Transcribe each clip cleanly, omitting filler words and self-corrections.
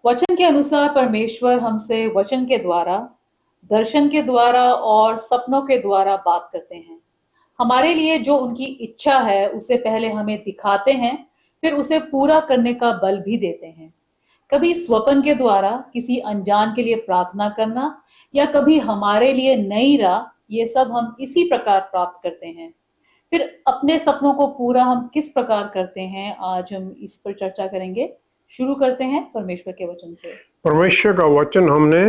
वचन के अनुसार परमेश्वर हमसे वचन के द्वारा, दर्शन के द्वारा और सपनों के द्वारा बात करते हैं। हमारे लिए जो उनकी इच्छा है उसे पहले हमें दिखाते हैं, फिर उसे पूरा करने का बल भी देते हैं। कभी स्वप्न के द्वारा किसी अनजान के लिए प्रार्थना करना या कभी हमारे लिए नई राह, ये सब हम इसी प्रकार प्राप्त करते हैं। फिर अपने सपनों को पूरा हम किस प्रकार करते हैं, आज हम इस पर चर्चा करेंगे। शुरू करते हैं परमेश्वर के वचन से। परमेश्वर का वचन हमने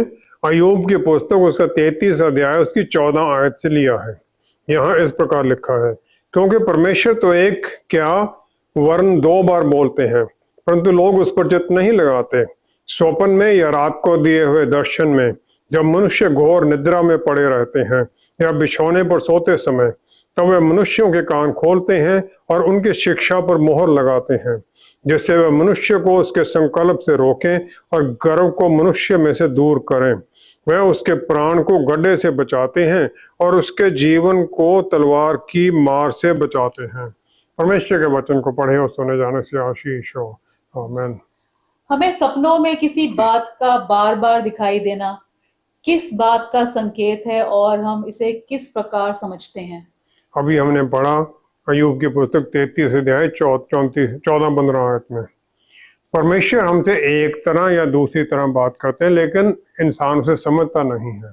अय्यूब की पुस्तक उसका 33 अध्याय उसकी 14 आयत से लिया है। यहाँ इस प्रकार लिखा है, क्योंकि परमेश्वर तो एक क्या वरन दो बार बोलते हैं, परंतु लोग उस पर चित्त नहीं लगाते। स्वप्न में या रात को दिए हुए दर्शन में, जब मनुष्य घोर निद्रा में पड़े रहते हैं या बिछौने पर सोते समय, तब वे मनुष्यों के कान खोलते हैं और उनकी शिक्षा पर मोहर लगाते हैं, जिससे वे मनुष्य को उसके संकल्प से रोकें और गर्व को मनुष्य में से दूर करें। वह उसके प्राण को गड्ढे से बचाते हैं और उसके जीवन को तलवार की मार से बचाते हैं। परमेश्वर के वचन को पढ़े और सुने जाने से आशीष हो। आमीन। हमें सपनों में किसी बात का बार बार दिखाई देना किस बात का संकेत है और हम इसे किस प्रकार समझते हैं? अभी हमने पढ़ा अय्यूब की पुस्तक 33 अध्याय 14-15 आयत में, परमेश्वर हमसे एक तरह या दूसरी तरह बात करते हैं, लेकिन इंसान उसे समझता नहीं है।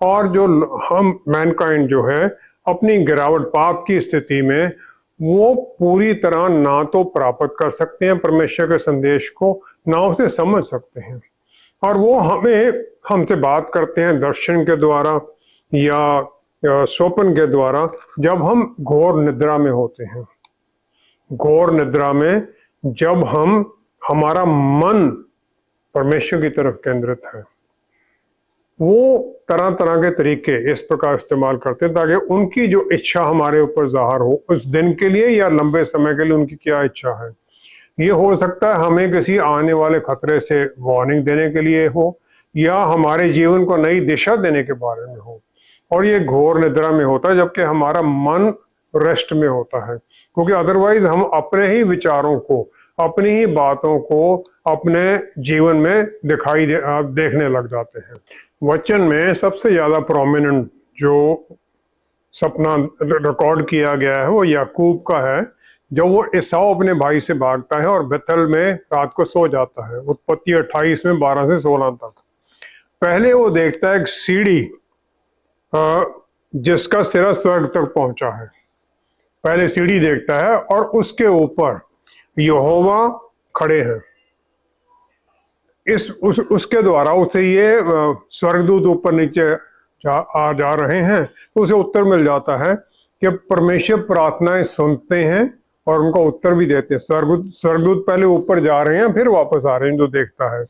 और जो हम मैनकाइंड जो है अपनी गिरावट पाप की स्थिति में, वो पूरी तरह ना तो प्राप्त कर सकते हैं परमेश्वर के संदेश को, ना उसे समझ सकते हैं। और वो हमसे बात करते हैं दर्शन के द्वारा या स्वप्न के द्वारा, जब हम घोर निद्रा में होते हैं। घोर निद्रा में जब हमारा मन परमेश्वर की तरफ केंद्रित है, वो तरह तरह के तरीके इस प्रकार इस्तेमाल करते हैं ताकि उनकी जो इच्छा हमारे ऊपर जाहिर हो, उस दिन के लिए या लंबे समय के लिए उनकी क्या इच्छा है। ये हो सकता है हमें किसी आने वाले खतरे से वार्निंग देने के लिए हो, या हमारे जीवन को नई दिशा देने के बारे में हो। और ये घोर निद्रा में होता है जबकि हमारा मन रेस्ट में होता है, क्योंकि अदरवाइज हम अपने ही विचारों को, अपनी ही बातों को अपने जीवन में देखने लग जाते हैं। वचन में सबसे ज्यादा प्रोमिनेंट जो सपना रिकॉर्ड किया गया है वो याकूब का है, जब वो एसाव अपने भाई से भागता है और बेथल में रात को सो जाता है। उत्पत्ति 28 में 12 से 16 तक। पहले वो देखता है एक सीढ़ी जिसका सिरा स्वर्ग तक पहुंचा है। पहले सीढ़ी देखता है और उसके ऊपर यहोवा खड़े हैं। उसके द्वारा उसे ये स्वर्गदूत ऊपर नीचे जा रहे हैं, तो उसे उत्तर मिल जाता है कि परमेश्वर प्रार्थनाएं सुनते हैं और उनका उत्तर भी देते हैं। स्वर्गदूत पहले ऊपर जा रहे हैं, फिर वापस आ रहे हैं, जो देखता है।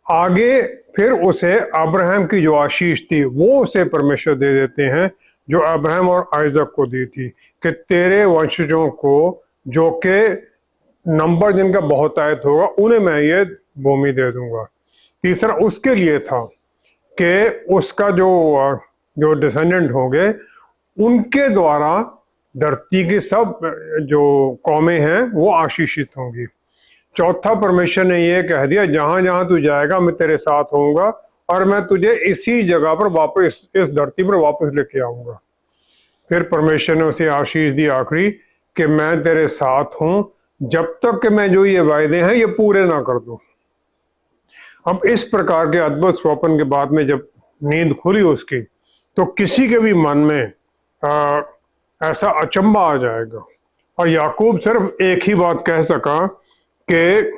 आगे फिर उसे अब्राहम की जो आशीष थी वो उसे परमेश्वर दे देते हैं, जो अब्राहम और आइजक को दी थी, कि तेरे वंशजों को, जो के नंबर जिनका बहुतायत होगा, उन्हें मैं ये भूमि दे दूंगा। तीसरा उसके लिए था कि उसका जो डिसेंडेंट होंगे, उनके द्वारा धरती की सब जो कौमें हैं वो आशीषित होंगी। चौथा, परमेश्वर ने ये कह दिया, जहां जहां तू जाएगा मैं तेरे साथ होऊंगा और मैं तुझे इसी जगह पर वापस, इस धरती पर वापस लेके आऊंगा। फिर परमेश्वर ने उसे आशीष दी आखिरी, कि मैं तेरे साथ हूं जब तक कि मैं जो ये वायदे हैं ये पूरे ना कर दूं। अब इस प्रकार के अद्भुत स्वप्न के बाद में जब नींद खुली उसकी, तो किसी के भी मन में ऐसा अचंभा आ जाएगा। और याकूब सिर्फ एक ही बात कह सका कि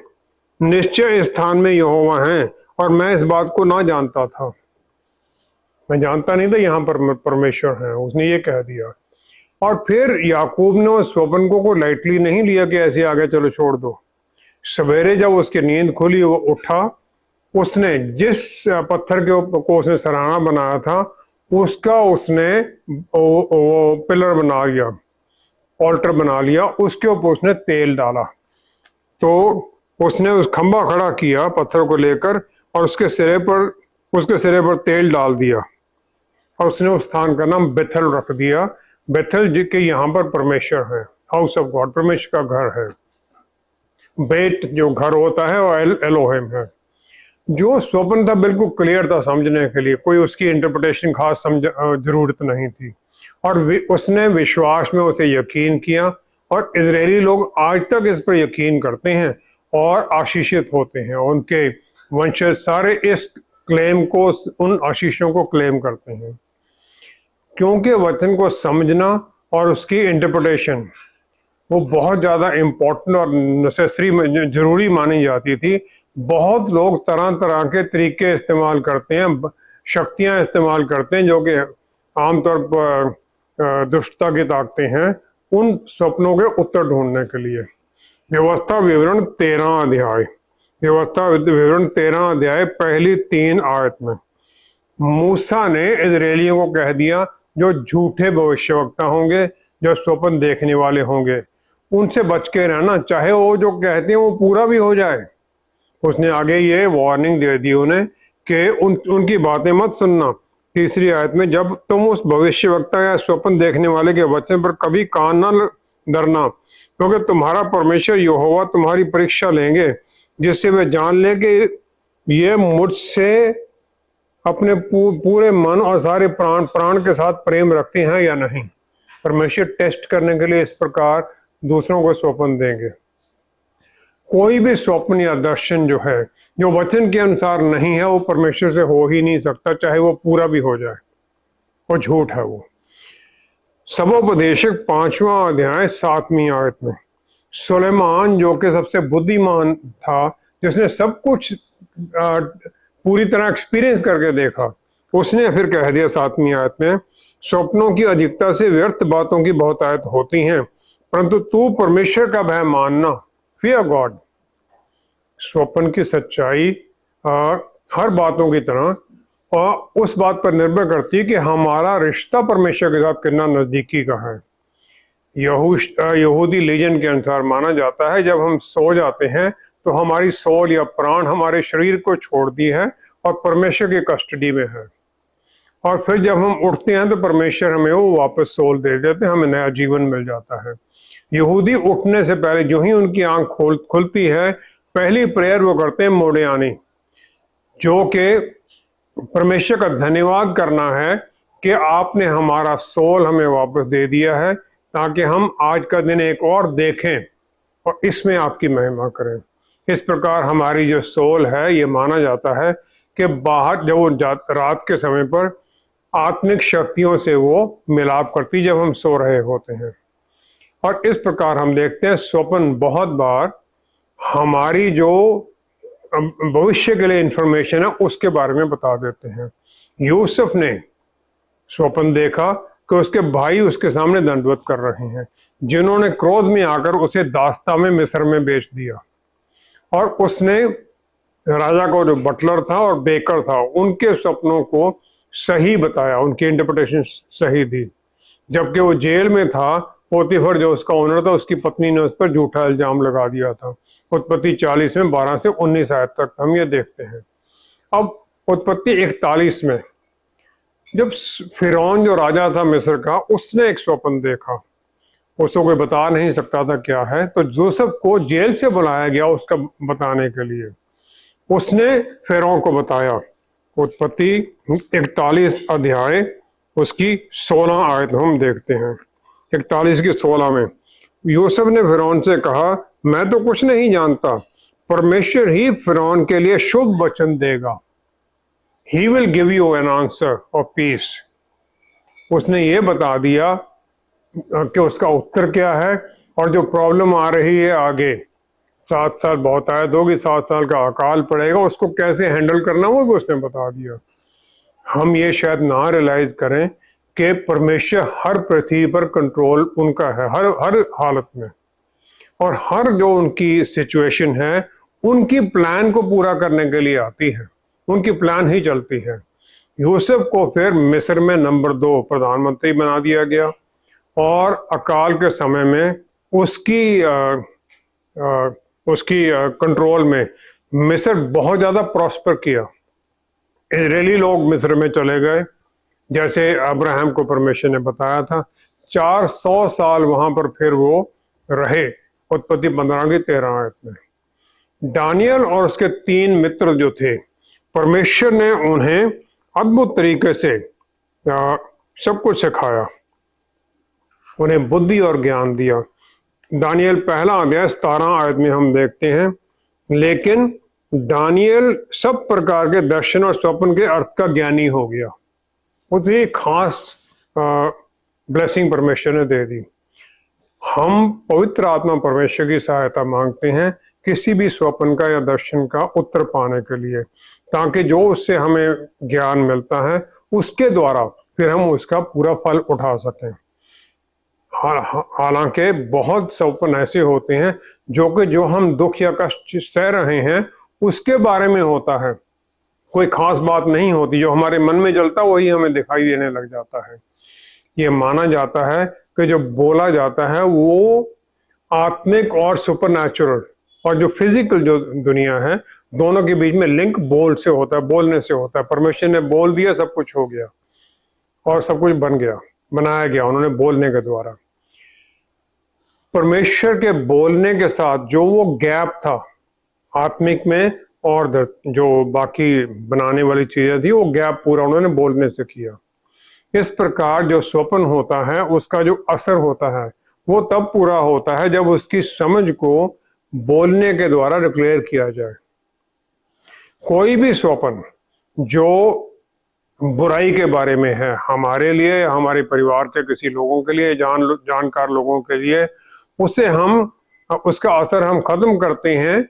निश्चय स्थान में यहोवा है, और मैं इस बात को ना जानता था, मैं जानता नहीं था यहाँ पर परमेश्वर है। उसने ये कह दिया। और फिर याकूब ने उस स्वप्न को लाइटली नहीं लिया कि ऐसे आगे चलो छोड़ दो। सवेरे जब उसकी नींद खुली, वो उठा, उसने जिस पत्थर के को उसने सराहना बनाया था उसका उसने वो पिलर बना लिया, ऑल्टर बना लिया। उसके ऊपर उसने तेल डाला, तो उसने उस खंबा खड़ा किया पत्थर को लेकर और उसके सिरे पर तेल डाल दिया, और उसने उस स्थान का नाम बेथल रख दिया। बेथल जी के यहाँ पर परमेश्वर है, हाउस ऑफ गॉड, परमेश्वर का घर है। बेट जो घर होता है वो एलोहिम है। जो स्वप्न था बिल्कुल क्लियर था समझने के लिए, कोई उसकी इंटरप्रिटेशन खास समझ जरूरत नहीं थी, और उसने विश्वास में उसे यकीन किया, और इजरायली लोग आज तक इस पर यकीन करते हैं और आशीषित होते हैं। उनके वंशज सारे इस क्लेम को, उन आशीषों को क्लेम करते हैं, क्योंकि वचन को समझना और उसकी इंटरप्रिटेशन वो बहुत ज़्यादा इम्पोर्टेंट और नेसेसरी, जरूरी मानी जाती थी। बहुत लोग तरह तरह के तरीके इस्तेमाल करते हैं, शक्तियां इस्तेमाल करते हैं, जो कि आमतौर पर दुष्टता की ताकतें हैं, उन सपनों के उत्तर ढूंढने के लिए। व्यवस्था विवरण 13 अध्याय, व्यवस्था विवरण 13 अध्याय पहली 3 आयत में मूसा ने इजरायलियों को कह दिया, जो झूठे भविष्यवक्ता होंगे, जो स्वप्न देखने वाले होंगे, उनसे बच के रहना, चाहे वो जो कहते हैं वो पूरा भी हो जाए। उसने आगे ये वार्निंग दे दी उन्हें कि उनकी बातें मत सुनना। तीसरी आयत में, जब तुम उस भविष्यवक्ता या स्वप्न देखने वाले के वचन पर कभी कान न धरना, क्योंकि तुम्हारा परमेश्वर यहोवा तुम्हारी परीक्षा लेंगे, जिससे वे जान लें कि ये मुझसे अपने पूरे मन और सारे प्राण के साथ प्रेम रखते हैं या नहीं। परमेश्वर टेस्ट करने के लिए इस प्रकार दूसरों को स्वप्न देंगे। कोई भी स्वप्न या दर्शन जो है, जो वचन के अनुसार नहीं है, वो परमेश्वर से हो ही नहीं सकता, चाहे वो पूरा भी हो जाए, वो झूठ है। वो सबोपदेशक 5वां अध्याय 7वीं आयत में, सुलेमान जो कि सबसे बुद्धिमान था, जिसने सब कुछ पूरी तरह एक्सपीरियंस करके देखा, उसने फिर कह दिया 7वीं आयत में, स्वप्नों की अधिकता से व्यर्थ बातों की बहुतायत होती हैं, परंतु तू परमेश्वर का भय मानना, फियर गॉड। स्वप्न की सच्चाई हर बातों की तरह और उस बात पर निर्भर करती है कि हमारा रिश्ता परमेश्वर के साथ कितना नजदीकी का है। यहूदी लीजन के अनुसार माना जाता है, जब हम सो जाते हैं तो हमारी सोल या प्राण हमारे शरीर को छोड़ती है और परमेश्वर की कस्टडी में है, और फिर जब हम उठते हैं तो परमेश्वर हमें वो वापस सोल दे देते हैं, हमें नया जीवन मिल जाता है। यहूदी उठने से पहले जो ही उनकी आंख खुलती है, पहली प्रेयर वो करते हैं मोड़ियानी, जो कि परमेश्वर का धन्यवाद करना है कि आपने हमारा सोल हमें वापस दे दिया है, ताकि हम आज का दिन एक और देखें और इसमें आपकी महिमा करें। इस प्रकार हमारी जो सोल है, ये माना जाता है कि बाहर जब वो रात के समय पर आत्मिक शक्तियों से वो मिलाप करती जब हम सो रहे होते हैं। और इस प्रकार हम देखते हैं स्वप्न बहुत बार हमारी जो भविष्य के लिए इंफॉर्मेशन है उसके बारे में बता देते हैं। यूसुफ ने स्वप्न देखा कि उसके भाई उसके सामने दंडवत कर रहे हैं, जिन्होंने क्रोध में आकर उसे दास्ता में मिस्र में बेच दिया, और उसने राजा को जो बटलर था और बेकर था उनके स्वप्नों को सही बताया, उनकी इंटरप्रिटेशन सही दी। जबकि वो जेल में था, पोतीफर जो उसका ओनर था, उसकी पत्नी ने उस पर झूठा इल्जाम लगा दिया था। उत्पत्ति 40 में 12 से 19 आयत तक हम ये देखते हैं। अब उत्पत्ति 41 में जब फिरौन जो राजा था मिस्र का, उसने एक स्वप्न देखा, उसको कोई बता नहीं सकता था क्या है, तो जोसेफ को जेल से बुलाया गया उसका बताने के लिए। उसने फिरौन को बताया। उत्पत्ति 41 अध्याय उसकी 16 आयत हम देखते हैं। 41 की 16 में यूसुफ ने फिरौन से कहा, मैं तो कुछ नहीं जानता, परमेश्वर ही फिरौन के लिए शुभ वचन देगा। He will give you an answer of peace। उसने ये बता दिया कि उसका उत्तर क्या है, और जो प्रॉब्लम आ रही है आगे 7 साल बहुतायत होगी, 7 साल का अकाल पड़ेगा, उसको कैसे हैंडल करना वो भी उसने बता दिया। हम ये शायद ना रियलाइज करें कि परमेश्वर हर पृथ्वी पर कंट्रोल उनका है, हर हालत में, और हर जो उनकी सिचुएशन है उनकी प्लान को पूरा करने के लिए आती है, उनकी प्लान ही चलती है। यूसुफ को फिर मिस्र में नंबर 2 प्रधानमंत्री बना दिया गया, और अकाल के समय में उसकी कंट्रोल में मिस्र बहुत ज़्यादा प्रॉस्पर किया। इजरायली लोग मिस्र में चले गए, जैसे अब्राहम को परमेश्वर ने बताया था। 400 साल वहां पर फिर वो रहे। उत्पत्ति 15 की 13 आयत में दानियल और उसके 3 मित्र जो थे, परमेश्वर ने उन्हें अद्भुत तरीके से सब कुछ सिखाया, उन्हें बुद्धि और ज्ञान दिया। दानियल पहला अध्याय 17 आयत में हम देखते हैं, लेकिन दानियल सब प्रकार के दर्शन और स्वप्न के अर्थ का ज्ञानी हो गया। उसे खास ब्लेसिंग परमेश्वर ने दे दी। हम पवित्र आत्मा परमेश्वर की सहायता मांगते हैं किसी भी स्वप्न का या दर्शन का उत्तर पाने के लिए, ताकि जो उससे हमें ज्ञान मिलता है उसके द्वारा फिर हम उसका पूरा फल उठा सकें। हालांकि बहुत स्वप्न ऐसे होते हैं जो हम दुख या कष्ट सह रहे हैं उसके बारे में होता है, कोई खास बात नहीं होती, जो हमारे मन में जलता वही हमें दिखाई देने लग जाता है। ये माना जाता है कि जो बोला जाता है वो आत्मिक और सुपरनैचुरल और जो फिजिकल जो दुनिया है दोनों के बीच में लिंक बोल से होता है, बोलने से होता है। परमेश्वर ने बोल दिया, सब कुछ हो गया और सब कुछ बन गया, बनाया गया उन्होंने बोलने के द्वारा। परमेश्वर के बोलने के साथ जो वो गैप था आत्मिक में और जो बाकी बनाने वाली चीजें थी, वो गैप पूरा उन्होंने बोलने से किया। इस प्रकार जो स्वप्न होता है उसका जो असर होता है वो तब पूरा होता है जब उसकी समझ को बोलने के द्वारा डिक्लेयर किया जाए। कोई भी स्वप्न जो बुराई के बारे में है, हमारे लिए, हमारे परिवार के किसी लोगों के लिए, जानकार लोगों के लिए, उसे हम उसका असर हम खत्म करते हैं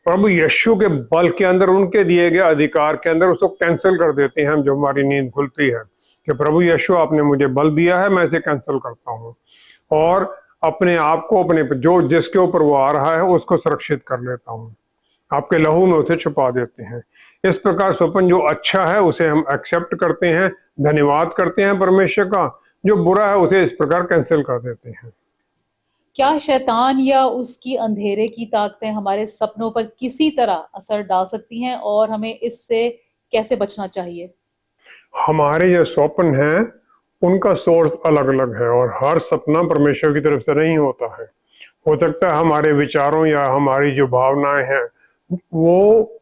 प्रभु यीशु के बल के अंदर, उनके दिए गए अधिकार के अंदर उसको कैंसिल कर देते हैं। हम जो हमारी नींद खुलती है कि प्रभु यीशु आपने मुझे बल दिया है, मैं इसे कैंसिल करता हूँ और अपने आप को अपने जो जिसके ऊपर वो आ रहा है उसको सुरक्षित कर लेता हूँ, आपके लहू में उसे छुपा देते हैं। इस प्रकार स्वप्न जो अच्छा है उसे हम एक्सेप्ट करते हैं, धन्यवाद करते हैं परमेश्वर का, जो बुरा है उसे इस प्रकार कैंसिल कर देते हैं। क्या शैतान या उसकी अंधेरे की ताकतें हमारे सपनों पर किसी तरह असर डाल सकती हैं और हमें इससे कैसे बचना चाहिए? हमारे जो स्वप्न हैं उनका सोर्स अलग अलग है और हर सपना परमेश्वर की तरफ से नहीं होता है। हो सकता है हमारे विचारों या हमारी जो भावनाएं हैं वो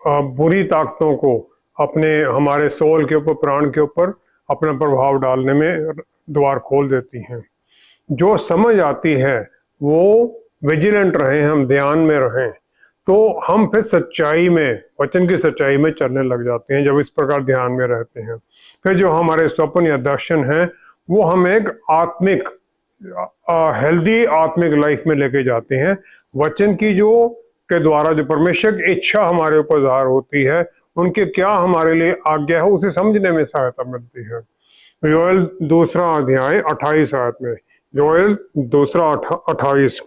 बुरी ताकतों को अपने हमारे सोल के ऊपर, प्राण के ऊपर अपना प्रभाव डालने में द्वार खोल देती हैं। जो समझ आती है वो विजिलेंट रहें, हम ध्यान में रहें, तो हम फिर सच्चाई में, वचन की सच्चाई में चलने लग जाते हैं जब इस प्रकार ध्यान में रहते हैं। फिर जो हमारे स्वप्न या दर्शन है वो हम एक आत्मिक हेल्दी आत्मिक लाइफ में लेके जाते हैं। वचन की जो के द्वारा जो परमेश्वर की इच्छा हमारे ऊपर ज़ाहिर होती है, उनके क्या हमारे लिए आज्ञा है उसे समझने में सहायता मिलती है। योएल 2 अध्याय 28 आयत में, योएल 2:28,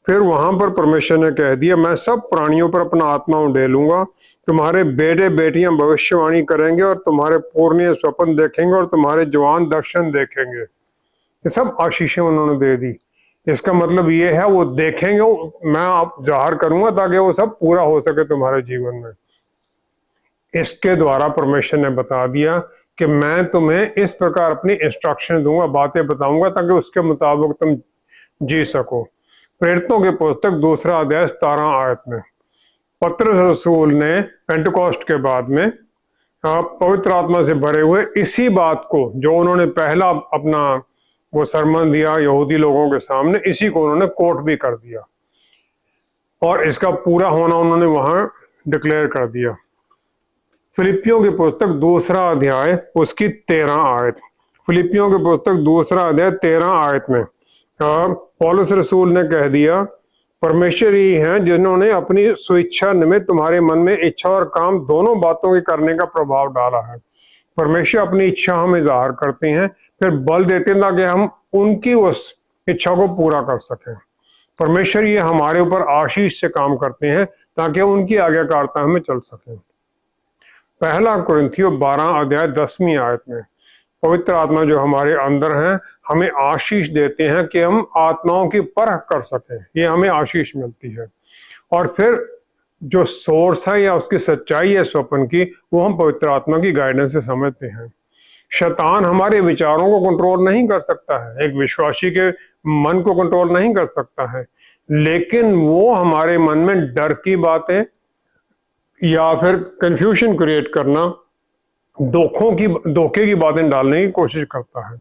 फिर वहां पर परमेश्वर ने कह दिया, मैं सब प्राणियों पर अपना आत्मा उंडेलूंगा, तुम्हारे बेटे बेटियां भविष्यवाणी करेंगे और तुम्हारे पूर्णिय स्वप्न देखेंगे और तुम्हारे जवान दर्शन देखेंगे। ये सब आशीषें उन्होंने दे दी। इसका मतलब ये है वो देखेंगे, मैं आप जाहिर करूंगा ताकि वो सब पूरा हो सके तुम्हारे जीवन में। इसके द्वारा परमेश्वर ने बता दिया कि मैं तुम्हें इस प्रकार अपनी इंस्ट्रक्शन दूंगा, बातें बताऊंगा ताकि उसके मुताबिक तुम जी सको। प्रेरितों के पुस्तक 2 अध्याय 17 आयत में पतरस रसूल ने पेंटेकोस्ट के बाद में पवित्र आत्मा से भरे हुए इसी बात को, जो उन्होंने पहला अपना वो सरमन दिया यहूदी लोगों के सामने, इसी को उन्होंने कोट भी कर दिया और इसका पूरा होना उन्होंने वहां डिक्लेयर कर दिया। फिलिपियों की पुस्तक 2 अध्याय उसकी 13 आयत, फिलिपियों की पुस्तक 2 अध्याय 13 आयत में पौलुस रसूल ने कह दिया, परमेश्वर ही हैं जिन्होंने अपनी स्वेच्छा निमित्त तुम्हारे मन में इच्छा और काम दोनों बातों के करने का प्रभाव डाला है। परमेश्वर अपनी इच्छा हमें जाहिर करते हैं, फिर बल देते हैं ताकि हम उनकी उस इच्छा को पूरा कर सकें। परमेश्वर ये हमारे ऊपर आशीष से काम करते हैं ताकि उनकी आज्ञाकारिता हमें चल सके। पहला कुरिन्थियों 12 अध्याय 10वीं आयत में पवित्र आत्मा जो हमारे अंदर है हमें आशीष देते हैं कि हम आत्माओं की परख कर सकें, ये हमें आशीष मिलती है। और फिर जो सोर्स है या उसकी सच्चाई है स्वप्न की, वो हम पवित्र आत्मा की गाइडेंस से समझते हैं। शैतान हमारे विचारों को कंट्रोल नहीं कर सकता है, एक विश्वासी के मन को कंट्रोल नहीं कर सकता है, लेकिन वो हमारे मन में डर की बातें या फिर कंफ्यूजन क्रिएट करना, धोखे की बातें डालने की कोशिश करता है।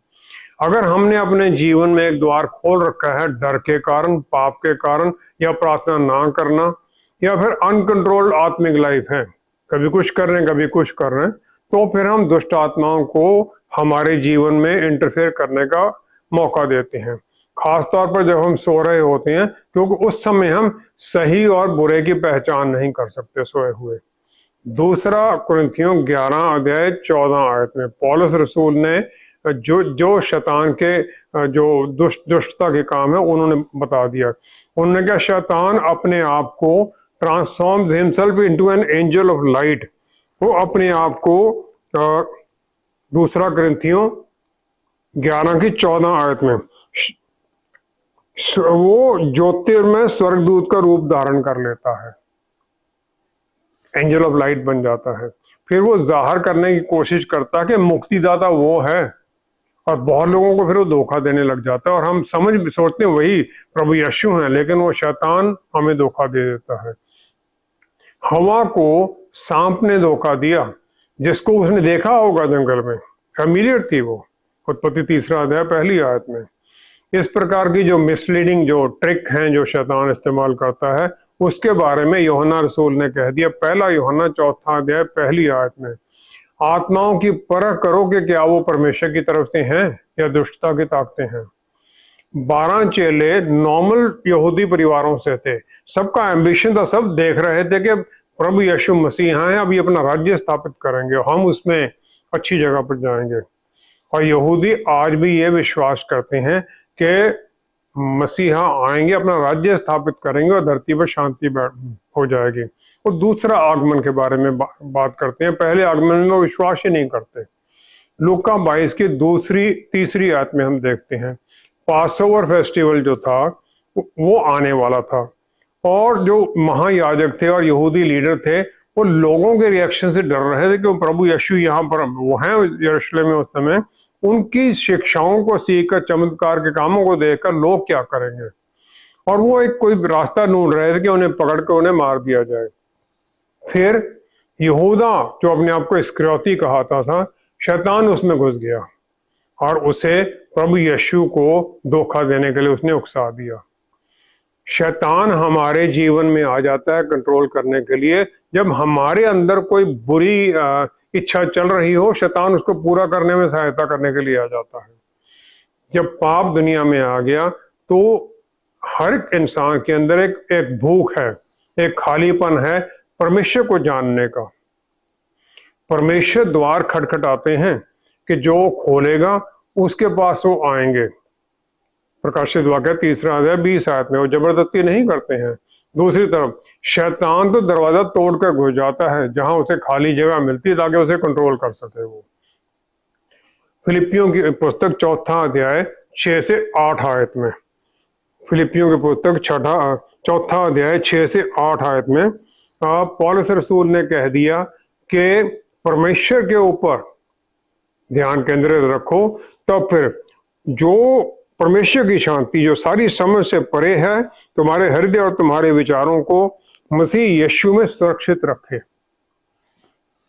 अगर हमने अपने जीवन में एक द्वार खोल रखा है डर के कारण, पाप के कारण, या प्रार्थना ना करना, या फिर अनकंट्रोल्ड आत्मिक लाइफ है, कभी कुछ कर रहे हैं कभी कुछ कर रहे हैं, तो फिर हम दुष्ट आत्माओं को हमारे जीवन में इंटरफेयर करने का मौका देते हैं। खासतौर पर जब हम सो रहे होते हैं, क्योंकि उस समय हम सही और बुरे की पहचान नहीं कर सकते सोए हुए। दूसरा कुरिन्थियों 11 अध्याय 14 आयत में पौलुस रसूल ने जो शैतान के जो दुष्टता के काम है उन्होंने बता दिया। उन्होंने कहा शैतान अपने आप को transform himself into an angel of light. वो अपने आप को दूसरा कुरिन्थियों 11 की 14 आयत में वो ज्योतिर्मय स्वर्गदूत का रूप धारण कर लेता है, एंजल ऑफ लाइट बन जाता है। फिर वो जाहिर करने की कोशिश करता है कि मुक्तिदाता वो है, और बहुत लोगों को फिर वो धोखा देने लग जाता है, और हम सोचते हैं वही प्रभु यीशु हैं, लेकिन वो शैतान हमें धोखा दे देता है। हवा को सांप ने धोखा दिया, जिसको उसने देखा होगा जंगल में, फैमिलियर थी वो, उत्पत्ति 3 अध्याय 1 आयत में। इस प्रकार की जो मिसलीडिंग जो ट्रिक हैं जो शैतान इस्तेमाल करता है, उसके बारे में यूहन्ना रसूल ने कह दिया, 1 यूहन्ना 4 अध्याय 1 आयत में, आत्माओं की परख करो कि क्या वो परमेश्वर की तरफ से हैं या दुष्टता की ताकतें हैं। 12 चेले नॉर्मल यहूदी परिवारों से थे, सबका एम्बिशन था, सब देख रहे थे कि प्रभु यीशु मसीह हैं, अब ये अपना राज्य स्थापित करेंगे, हम उसमें अच्छी जगह पर जाएंगे। और यहूदी आज भी ये विश्वास करते हैं कि मसीहा आएंगे, अपना राज्य स्थापित करेंगे और धरती पर शांति हो जाएगी। और दूसरा आगमन के बारे में बात करते हैं, पहले आगमन में वो विश्वास ही नहीं करते। लूका 22 की 2-3 आयत में हम देखते हैं पासओवर फेस्टिवल जो था वो आने वाला था, और जो महायाजक थे और यहूदी लीडर थे वो लोगों के रिएक्शन से डर रहे थे कि प्रभु यीशु यहाँ पर वो हैं यरूशलेम में उस समय, उनकी शिक्षाओं को सीखकर, चमत्कार के कामों को देखकर लोग क्या करेंगे, और वो एक कोई रास्ता ढूंढ रहे थे कि उन्हें पकड़ कर उन्हें मार दिया जाए। फिर यहूदा जो अपने आप को इस्करियोती कहाता था, शैतान उसमें घुस गया और उसे प्रभु यीशु को धोखा देने के लिए उसने उकसा दिया। शैतान हमारे जीवन में आ जाता है कंट्रोल करने के लिए, जब हमारे अंदर कोई बुरी इच्छा चल रही हो, शैतान उसको पूरा करने में सहायता करने के लिए आ जाता है। जब पाप दुनिया में आ गया तो हर इंसान के अंदर एक भूख है, एक खालीपन है परमेश्वर को जानने का। परमेश्वर द्वार खटखटाते हैं कि जो खोलेगा उसके पास वो आएंगे। प्रकाशित वाक्य 3 अध्याय 20 आयत में, वो जबरदस्ती नहीं करते हैं। दूसरी तरफ शैतान तो दरवाजा तोड़कर घुस जाता है जहां उसे खाली जगह मिलती है ताकि उसे कंट्रोल कर सके वो। फिलिपियों की पुस्तक 4 अध्याय 6 से 8 आयत में, फिलिपियों की पुस्तक 4 अध्याय 6 से 8 आयत में पौलुस रसूल ने कह दिया कि परमेश्वर के ऊपर ध्यान केंद्रित रखो, तब फिर जो परमेश्वर की शांति जो सारी समझ से परे है तुम्हारे हृदय और तुम्हारे विचारों को मसीह यीशु में सुरक्षित रखे।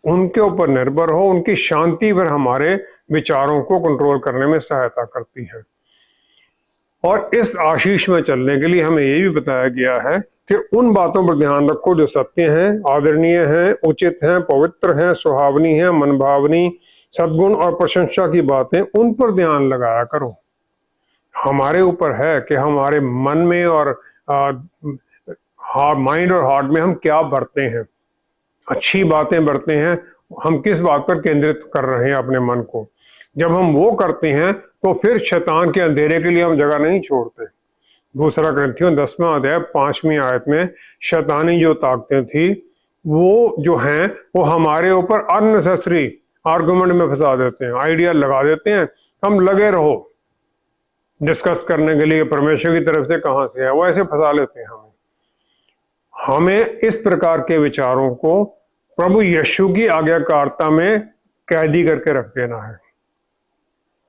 उनके ऊपर निर्भर हो, उनकी शांति पर हमारे विचारों को कंट्रोल करने में सहायता करती है। और इस आशीष में चलने के लिए हमें ये भी बताया गया है कि उन बातों पर ध्यान रखो जो सत्य हैं, आदरणीय हैं, उचित हैं, पवित्र हैं, सुहावनी हैं, मनभावनी, सद्गुण और प्रशंसा की बातें, उन पर ध्यान लगाया करो। हमारे ऊपर है कि हमारे मन में और माइंड और हार्ट में हम क्या भरते हैं, अच्छी बातें भरते हैं, हम किस बात पर केंद्रित कर रहे हैं अपने मन को। जब हम वो करते हैं तो फिर शैतान के अंधेरे के लिए हम जगह नहीं छोड़ते। दूसरा कुरिन्थियों 10वां अध्याय 5वीं आयत में शैतानी जो ताकतें थी वो जो हैं वो हमारे ऊपर अननेसेसरी आर्गुमेंट में फंसा देते हैं, आइडिया लगा देते हैं। हम लगे रहो डिस्कस करने के लिए परमेश्वर की तरफ से कहां से है, वो ऐसे फंसा लेते हैं हमें इस प्रकार के विचारों को प्रभु यीशु की आज्ञाकारिता में कैदी करके रख देना है,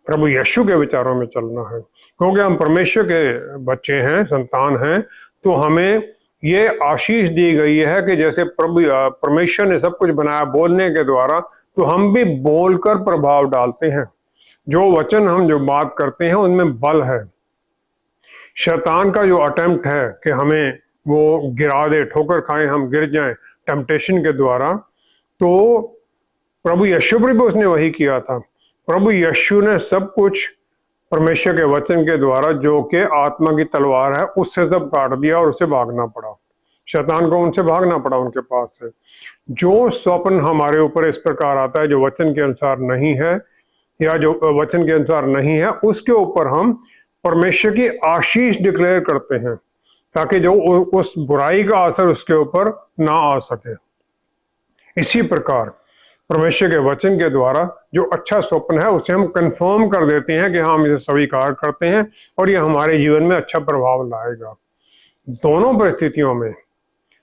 प्रभु यीशु के विचारों में चलना है। क्योंकि हम परमेश्वर के बच्चे हैं, संतान हैं, तो हमें ये आशीष दी गई है कि जैसे परमेश्वर ने सब कुछ बनाया बोलने के द्वारा, तो हम भी बोलकर प्रभाव डालते हैं। जो वचन हम जो बात करते हैं उनमें बल है। शैतान का जो अटेम्प्ट है कि हमें वो गिरा दे, ठोकर खाएं, हम गिर जाएं टेम्पटेशन के द्वारा, तो प्रभु यीशु पर भी उसने वही किया था। प्रभु यीशु ने सब कुछ परमेश्वर के वचन के द्वारा, जो कि आत्मा की तलवार है, उससे सब काट दिया और उसे भागना पड़ा। शैतान को उनसे भागना पड़ा उनके पास से। जो स्वप्न हमारे ऊपर इस प्रकार आता है जो वचन के अनुसार नहीं है, या जो वचन के अनुसार नहीं है, उसके ऊपर हम परमेश्वर की आशीष डिक्लेयर करते हैं, ताकि जो उस बुराई का असर उसके ऊपर ना आ सके। इसी प्रकार परमेश्वर के वचन के द्वारा जो अच्छा स्वप्न है उसे हम कंफर्म कर देते हैं कि हाँ, हम इसे स्वीकार करते हैं और ये हमारे जीवन में अच्छा प्रभाव लाएगा। दोनों परिस्थितियों में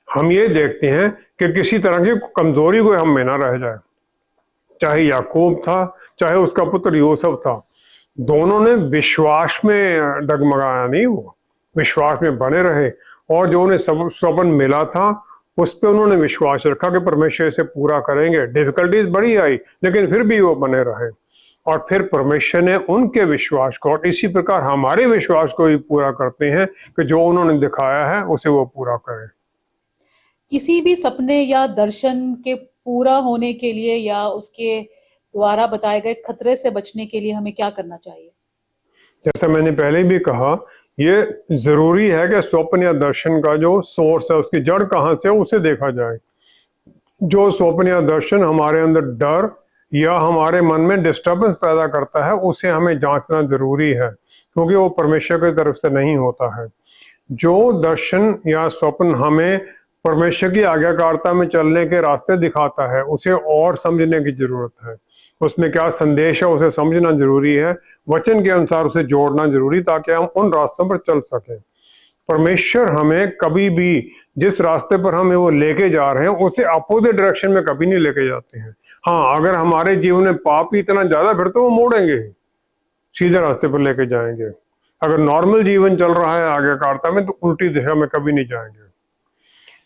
हम ये देखते हैं कि किसी तरह की कमजोरी कोई हम में ना रह जाए। चाहे याकूब था, चाहे उसका पुत्र यूसुफ था, दोनों ने विश्वास में डगमगाया नहीं, वो विश्वास में बने रहे, और जो उन्हें स्वप्न मिला था उस पर उन्होंने विश्वास रखा कि परमेश्वर इसे पूरा करेंगे। डिफिकल्टीज बड़ी आई, लेकिन फिर भी वो बने रहे, और फिर परमेश्वर ने उनके विश्वास को, और इसी प्रकार हमारे विश्वास को भी पूरा करते हैं कि जो उन्होंने दिखाया है उसे वो पूरा करें। किसी भी सपने या दर्शन के पूरा होने के लिए या उसके द्वारा बताए गए खतरे से बचने के लिए हमें क्या करना चाहिए? जैसा मैंने पहले भी कहा, ये जरूरी है कि स्वप्न या दर्शन का जो सोर्स है, उसकी जड़ कहाँ से है, उसे देखा जाए। जो स्वप्न या दर्शन हमारे अंदर डर या हमारे मन में डिस्टर्बेंस पैदा करता है, उसे हमें जांचना जरूरी है, क्योंकि वो परमेश्वर की तरफ से नहीं होता है। जो दर्शन या स्वप्न हमें परमेश्वर की आज्ञाकारिता में चलने के रास्ते दिखाता है, उसे और समझने की जरूरत है। उसमें क्या संदेश है उसे समझना जरूरी है, वचन के अनुसार उसे जोड़ना जरूरी, ताकि हम उन रास्तों पर चल सकें। परमेश्वर हमें कभी भी जिस रास्ते पर हमें वो लेके जा रहे हैं उसे अपोजिट डायरेक्शन में कभी नहीं लेके जाते हैं। हाँ, अगर हमारे जीवन में पाप ही इतना ज्यादा, फिर तो वो मोड़ेंगे, सीधे रास्ते पर लेके जाएंगे। अगर नॉर्मल जीवन चल रहा है आज्ञाकारिता में, तो उल्टी दिशा में कभी नहीं जाएंगे।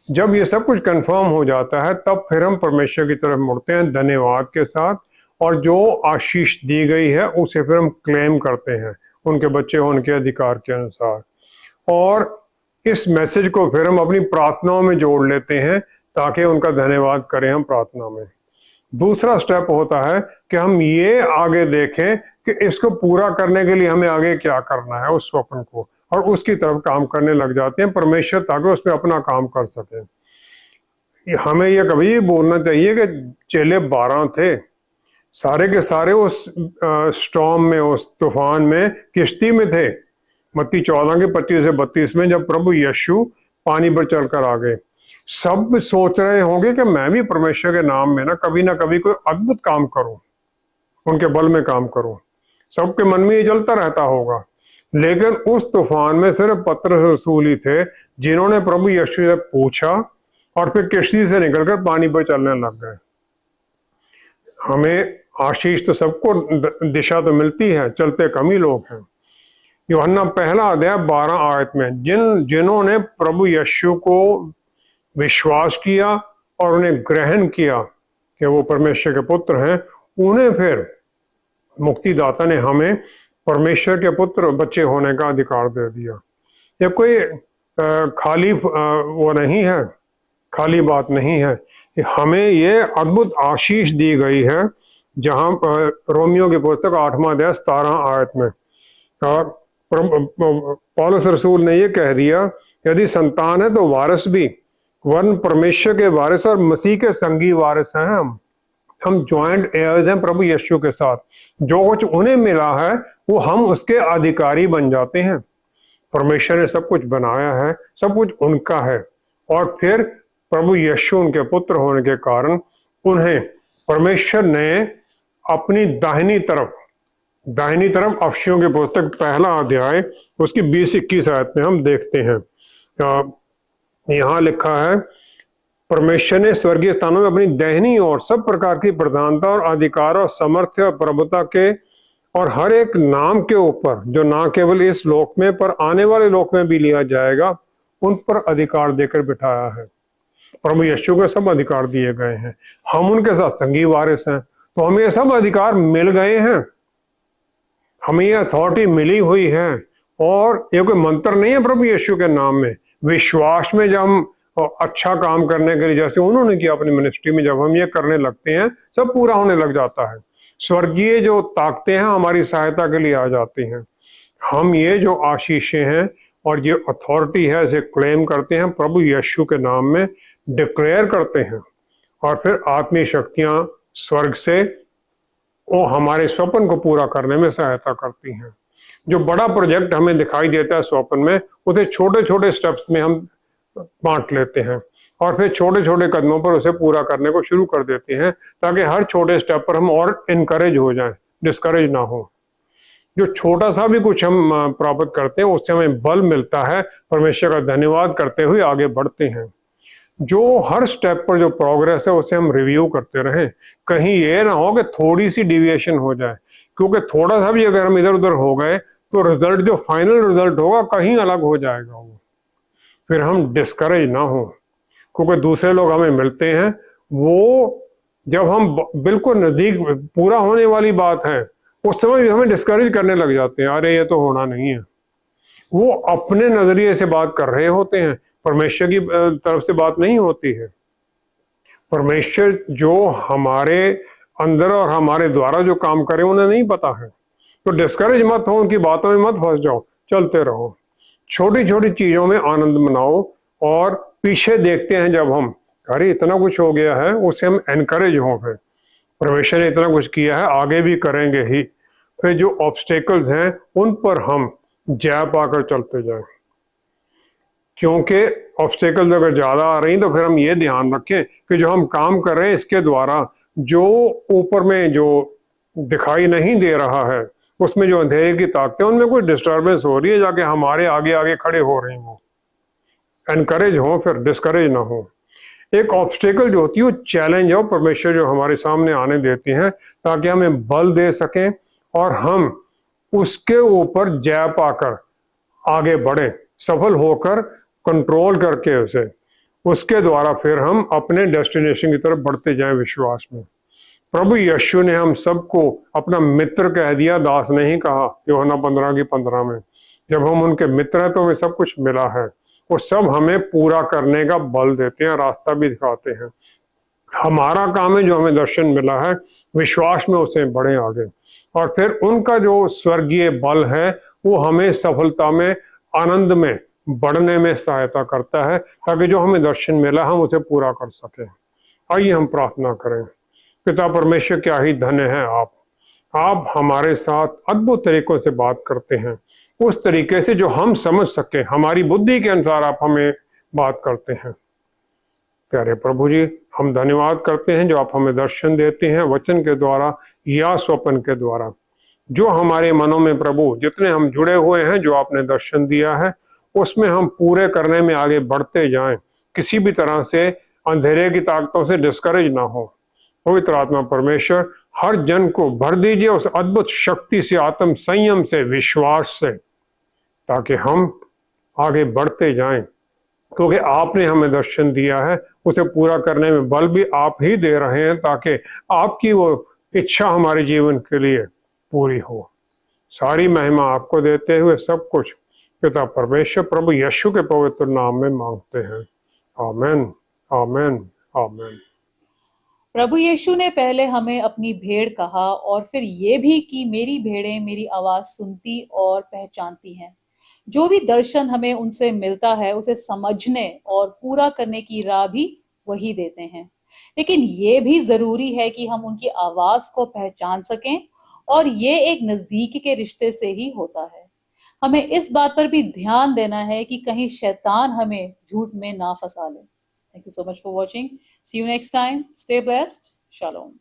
जब ये सब कुछ कंफर्म हो जाता है, तब फिर हम परमेश्वर की तरफ मुड़ते हैं धन्यवाद के साथ, और जो आशीष दी गई है उसे फिर हम क्लेम करते हैं उनके बच्चे होने के अधिकार के अनुसार, और इस मैसेज को फिर हम अपनी प्रार्थनाओं में जोड़ लेते हैं, ताकि उनका धन्यवाद करें हम प्रार्थना में। दूसरा स्टेप होता है कि हम ये आगे देखें कि इसको पूरा करने के लिए हमें आगे क्या करना है उस स्वप्न को, और उसकी तरफ काम करने लग जाते हैं परमेश्वर, ताकि उसमें अपना काम कर सके। हमें यह कभी बोलना चाहिए कि चेले 12 थे, सारे के सारे उस स्टॉर्म में, उस तूफान में किश्ती में थे। मत्ती 14 के 25 से 32 में जब प्रभु यीशु पानी पर चलकर आ गए, सब सोच रहे होंगे कि मैं भी परमेश्वर के नाम में ना कभी कोई अद्भुत काम करूं, उनके बल में काम करूं। सबके मन में ये चलता रहता होगा, लेकिन उस तूफान में सिर्फ पतरस रसूल ही थे जिन्होंने प्रभु यीशु से पूछा और फिर किश्ती से निकलकर पानी पर चलने लग गए। हमें आशीष तो सबको, दिशा तो मिलती है, चलते कम ही लोग हैं। यूहन्ना 1 अध्याय 12 आयत में जिन्होंने प्रभु यीशु को विश्वास किया और उन्हें ग्रहण किया कि वो परमेश्वर के पुत्र हैं, उन्हें फिर मुक्तिदाता ने हमें परमेश्वर के पुत्र बच्चे होने का अधिकार दे दिया। ये कोई खाली वो नहीं है, खाली बात नहीं है। हमें ये अद्भुत आशीष दी गई है, जहां रोमियो की पुस्तक 8वां अध्याय 17 आयत में पौलुस रसूल ने ये कह दिया, यदि संतान है तो वारिस भी, वरन परमेश्वर के वारिस और मसीह के संगी वारिस हैं। हम ज्वाइंट एयर्स हैं प्रभु यीशु के साथ। जो कुछ उन्हें मिला है वो हम उसके अधिकारी बन जाते हैं। परमेश्वर ने सब कुछ बनाया है, सब कुछ उनका है, और फिर प्रभु यीशु उनके पुत्र होने के कारण उन्हें परमेश्वर ने अपनी दाहिनी तरफ अफसियों की पुस्तक 1 अध्याय उसकी 20-21 आयत में हम देखते हैं, यहाँ लिखा है, परमेश्वर ने स्वर्गीय स्थानों में अपनी दाहिनी ओर सब प्रकार की प्रधानता और अधिकार और सामर्थ्य और प्रभुता के और हर एक नाम के ऊपर, जो ना केवल इस लोक में पर आने वाले लोक में भी लिया जाएगा, उन पर अधिकार देकर बिठाया है। प्रभु यीशु को सब अधिकार दिए गए हैं, हम उनके साथ संगी वारिस हैं, तो हमें ये सब अधिकार मिल गए हैं, हमें ये अथॉरिटी मिली हुई है। और ये कोई मंत्र नहीं है प्रभु यीशु के नाम में। विश्वास में जब हम अच्छा काम करने के लिए, जैसे उन्होंने किया अपनी मिनिस्ट्री में, जब हम ये करने लगते हैं सब पूरा होने लग जाता है। स्वर्गीय जो ताकतें हैं हमारी सहायता के लिए आ जाती हैं। हम ये जो आशीषें हैं और ये अथॉरिटी है इसे क्लेम करते हैं, प्रभु यीशु के नाम में डिक्लेयर करते हैं, और फिर आत्मीय शक्तियां स्वर्ग से वो हमारे स्वप्न को पूरा करने में सहायता करती हैं। जो बड़ा प्रोजेक्ट हमें दिखाई देता है स्वप्न में, उसे छोटे छोटे स्टेप्स में हम बांट लेते हैं और फिर छोटे छोटे कदमों पर उसे पूरा करने को शुरू कर देते हैं, ताकि हर छोटे स्टेप पर हम और इनकरेज हो जाएं, डिस्करेज ना हो। जो छोटा सा भी कुछ हम प्राप्त करते हैं उससे हमें बल मिलता है, परमेश्वर का धन्यवाद करते हुए आगे बढ़ते हैं। जो हर स्टेप पर जो प्रोग्रेस है उसे हम रिव्यू करते रहें, कहीं ये ना हो कि थोड़ी सी डिविएशन हो जाए, क्योंकि थोड़ा सा भी अगर हम इधर उधर हो गए तो रिजल्ट, जो फाइनल रिजल्ट होगा, कहीं अलग हो जाएगा वो। फिर हम डिस्करेज ना हो, क्योंकि दूसरे लोग हमें मिलते हैं, वो जब हम बिल्कुल नजदीक पूरा होने वाली बात है उस समय भी हमें डिस्करेज करने लग जाते हैं, अरे ये तो होना नहीं है। वो अपने नजरिए से बात कर रहे होते हैं, परमेश्वर की तरफ से बात नहीं होती है। परमेश्वर जो हमारे अंदर और हमारे द्वारा जो काम करे उन्हें नहीं पता है। तो डिस्करेज मत हो, उनकी बातों में मत फंस जाओ, चलते रहो, छोटी छोटी चीजों में आनंद मनाओ। और पीछे देखते हैं जब हम, अरे इतना कुछ हो गया है, उसे हम एनकरेज हो, फिर परमेश्वर ने इतना कुछ किया है, आगे भी करेंगे ही। फिर जो ऑब्स्टेकल्स हैं उन पर हम जय पाकर चलते जाएं, क्योंकि ऑब्स्टेकल्स अगर ज्यादा आ रही तो फिर हम ये ध्यान रखें कि जो हम काम कर रहे हैं इसके द्वारा जो ऊपर में जो दिखाई नहीं दे रहा है, उसमें जो अंधेरे की ताकतें, उनमें कोई डिस्टर्बेंस हो रही है, जाके हमारे आगे आगे खड़े हो रही हो। एनकरेज हो, फिर डिस्करेज ना हो। एक ऑब्स्टेकल जो होती है वो चैलेंज है, परमेश्वर जो हमारे सामने आने देती हैं, ताकि हमें बल दे सकें और हम उसके ऊपर जय पाकर आगे बढ़े, सफल होकर कंट्रोल करके उसे, उसके द्वारा फिर हम अपने डेस्टिनेशन की तरफ बढ़ते जाएं विश्वास में। प्रभु यीशु ने हम सबको अपना मित्र कह दिया, दास नहीं कहा, यूहन्ना 15:15 में। जब हम उनके मित्र हैं तो हमें सब कुछ मिला है, वो सब हमें पूरा करने का बल देते हैं, रास्ता भी दिखाते हैं। हमारा काम है जो हमें दर्शन मिला है, विश्वास में उसे बढ़े आगे, और फिर उनका जो स्वर्गीय बल है वो हमें सफलता में, आनंद में बढ़ने में सहायता करता है, ताकि जो हमें दर्शन मिला हम उसे पूरा कर सके। आइए हम प्रार्थना करें। पिता परमेश्वर, क्या ही धन्य है आप हमारे साथ अद्भुत तरीकों से बात करते हैं, उस तरीके से जो हम समझ सके, हमारी बुद्धि के अनुसार आप हमें बात करते हैं। प्यारे प्रभु जी, हम धन्यवाद करते हैं जो आप हमें दर्शन देते हैं वचन के द्वारा या स्वप्न के द्वारा। जो हमारे मनों में प्रभु जितने हम जुड़े हुए हैं, जो आपने दर्शन दिया है, उसमें हम पूरे करने में आगे बढ़ते जाएं, किसी भी तरह से अंधेरे की ताकतों से डिस्करेज ना हो। पवित्र आत्मा परमेश्वर हर जन को भर दीजिए उस अद्भुत शक्ति से, आत्म संयम से, विश्वास से, ताकि हम आगे बढ़ते जाएं, क्योंकि आपने हमें दर्शन दिया है, उसे पूरा करने में बल भी आप ही दे रहे हैं, ताकि आपकी वो इच्छा हमारे जीवन के लिए पूरी हो। सारी महिमा आपको देते हुए सब कुछ पिता परमेश्वर प्रभु यीशु के पवित्र नाम में मांगते हैं। आमीन, आमीन, आमीन। प्रभु यीशु ने पहले हमें अपनी भेड़ कहा और फिर ये भी कि मेरी भेड़ें मेरी आवाज सुनती और पहचानती हैं। जो भी दर्शन हमें उनसे मिलता है उसे समझने और पूरा करने की राह भी वही देते हैं, लेकिन ये भी जरूरी है कि हम उनकी आवाज को पहचान सकें, और ये एक नजदीक के रिश्ते से ही होता है। हमें इस बात पर भी ध्यान देना है कि कहीं शैतान हमें झूठ में ना फंसा ले। Thank you so much for watching. See you next time. Stay blessed. Shalom.